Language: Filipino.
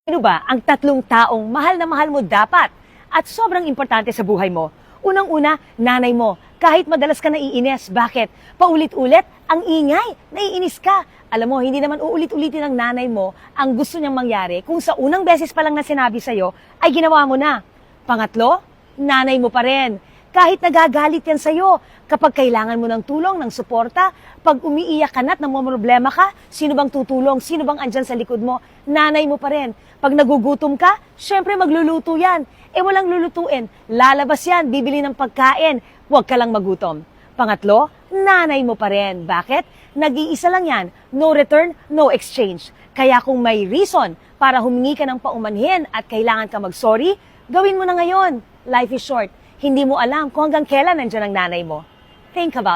Ano ba ang tatlong taong mahal na mahal mo dapat at sobrang importante sa buhay mo? Unang-una, nanay mo. Kahit madalas ka naiinis, bakit? Paulit-ulit, ang ingay, naiinis ka. Alam mo, hindi naman uulit-ulitin ng nanay mo ang gusto niyang mangyari kung sa unang beses pa lang na sinabi sa'yo, ay ginawa mo na. Pangatlo, nanay mo pa rin. Kahit nagagalit yan sa'yo, kapag kailangan mo ng tulong, ng suporta, pag umiiyak ka na at namumroblema ka, sino bang tutulong, sino bang andyan sa likod mo? Nanay mo pa rin. Pag nagugutom ka, syempre magluluto yan. Walang lulutuin. Lalabas yan, bibili ng pagkain. Huwag ka lang magutom. Pangatlo, nanay mo pa rin. Bakit? Nag-iisa lang yan. No return, no exchange. Kaya kung may reason para humingi ka ng paumanhin at kailangan ka mag-sorry, gawin mo na ngayon. Life is short. Hindi mo alam kung hanggang kailan nandiyan ang nanay mo. Think about